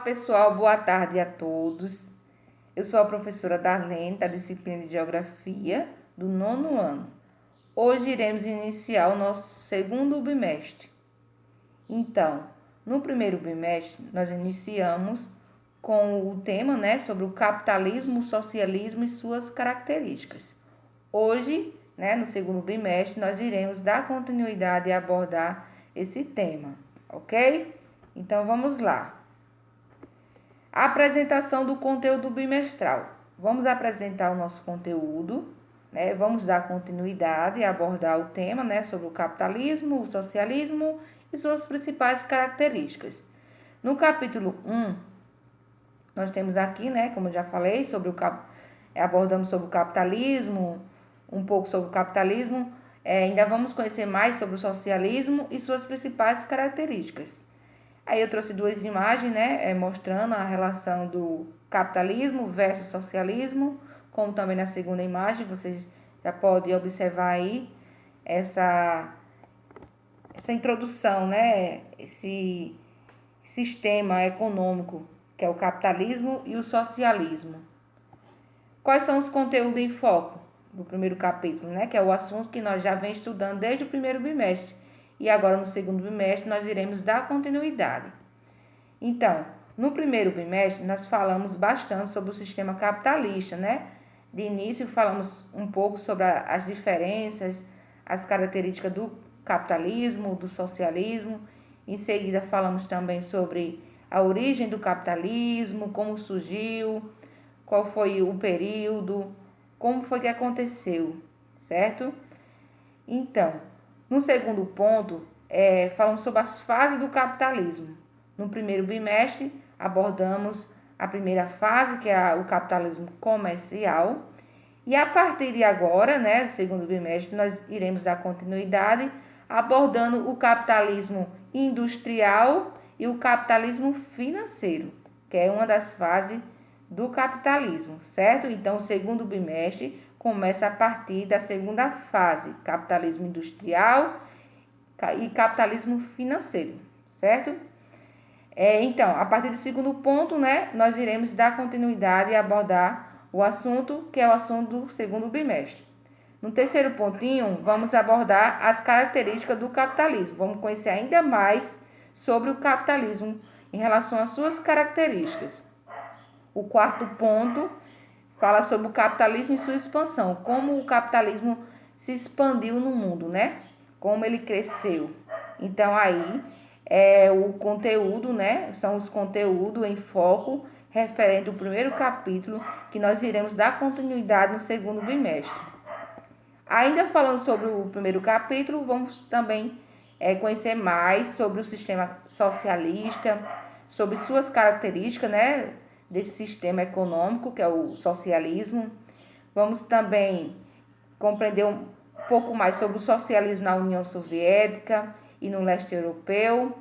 pessoal, boa tarde a todos. Eu sou a professora Darlene, da disciplina de Geografia, do 9º ano. Hoje iremos iniciar o nosso segundo bimestre. Então, no primeiro bimestre, nós iniciamos com o tema, sobre o capitalismo, o socialismo e suas características. Hoje, no segundo bimestre, nós iremos dar continuidade e abordar esse tema, ok? Então, vamos lá. A apresentação do conteúdo bimestral. Vamos apresentar o nosso conteúdo, vamos dar continuidade e abordar o tema, sobre o capitalismo, o socialismo e suas principais características. No capítulo 1, nós temos aqui, como eu já falei, abordamos sobre o capitalismo, um pouco sobre o capitalismo, ainda vamos conhecer mais sobre o socialismo e suas principais características. Aí eu trouxe duas imagens, mostrando a relação do capitalismo versus socialismo, como também na segunda imagem, vocês já podem observar aí essa introdução, esse sistema econômico, que é o capitalismo e o socialismo. Quais são os conteúdos em foco do primeiro capítulo, que é o assunto que nós já vem estudando desde o primeiro bimestre. E agora, no segundo bimestre, nós iremos dar continuidade. Então, no primeiro bimestre, nós falamos bastante sobre o sistema capitalista, De início, falamos um pouco sobre as diferenças, as características do capitalismo, do socialismo. Em seguida, falamos também sobre a origem do capitalismo, como surgiu, qual foi o período, como foi que aconteceu, certo? Então, no segundo ponto, falamos sobre as fases do capitalismo. No primeiro bimestre, abordamos a primeira fase, que é o capitalismo comercial. E a partir de agora, do segundo bimestre, nós iremos dar continuidade abordando o capitalismo industrial e o capitalismo financeiro, que é uma das fases do capitalismo, certo? Então, o segundo bimestre começa a partir da segunda fase, capitalismo industrial e capitalismo financeiro, certo? Então, a partir do segundo ponto, nós iremos dar continuidade e abordar o assunto, que é o assunto do segundo bimestre. No terceiro pontinho, vamos abordar as características do capitalismo. Vamos conhecer ainda mais sobre o capitalismo em relação às suas características. O quarto ponto fala sobre o capitalismo e sua expansão, como o capitalismo se expandiu no mundo, Como ele cresceu. Então, aí o conteúdo, são os conteúdos em foco referente ao primeiro capítulo, que nós iremos dar continuidade no segundo bimestre. Ainda falando sobre o primeiro capítulo, vamos também conhecer mais sobre o sistema socialista, sobre suas características, desse sistema econômico, que é o socialismo. Vamos também compreender um pouco mais sobre o socialismo na União Soviética e no leste europeu,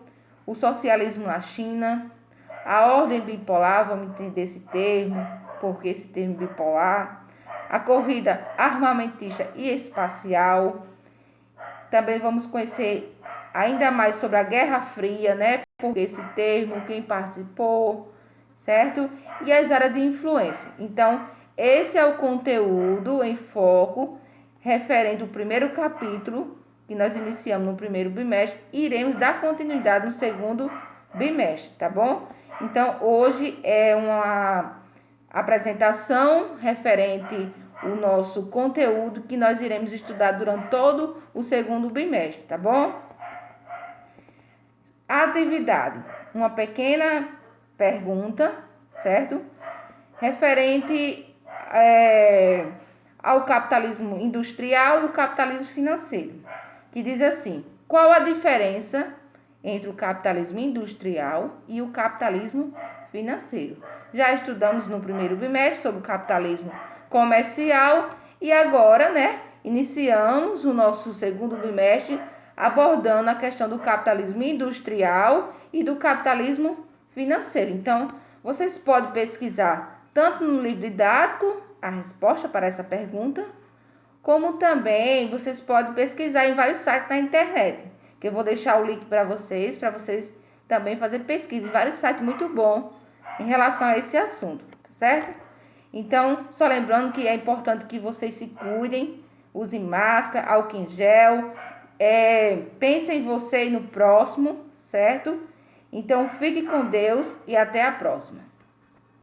o socialismo na China, a ordem bipolar, vamos entender esse termo, porque esse termo bipolar, a corrida armamentista e espacial. Também vamos conhecer ainda mais sobre a Guerra Fria, porque esse termo, quem participou, certo? E as áreas de influência. Então, esse é o conteúdo em foco referente ao primeiro capítulo que nós iniciamos no primeiro bimestre e iremos dar continuidade no segundo bimestre, tá bom? Então, hoje é uma apresentação referente ao nosso conteúdo que nós iremos estudar durante todo o segundo bimestre, tá bom? Atividade. Uma pequena pergunta, certo? Referente ao capitalismo industrial e o capitalismo financeiro, que diz assim: qual a diferença entre o capitalismo industrial e o capitalismo financeiro? Já estudamos no primeiro bimestre sobre o capitalismo comercial e agora, iniciamos o nosso segundo bimestre abordando a questão do capitalismo industrial e do capitalismo financeiro. Então, vocês podem pesquisar tanto no livro didático a resposta para essa pergunta, como também vocês podem pesquisar em vários sites na internet, que eu vou deixar o link para vocês também fazer pesquisa em vários sites muito bons em relação a esse assunto, certo? Então, só lembrando que é importante que vocês se cuidem, usem máscara, álcool em gel, pensem em você e no próximo, certo? Então, fique com Deus e até a próxima.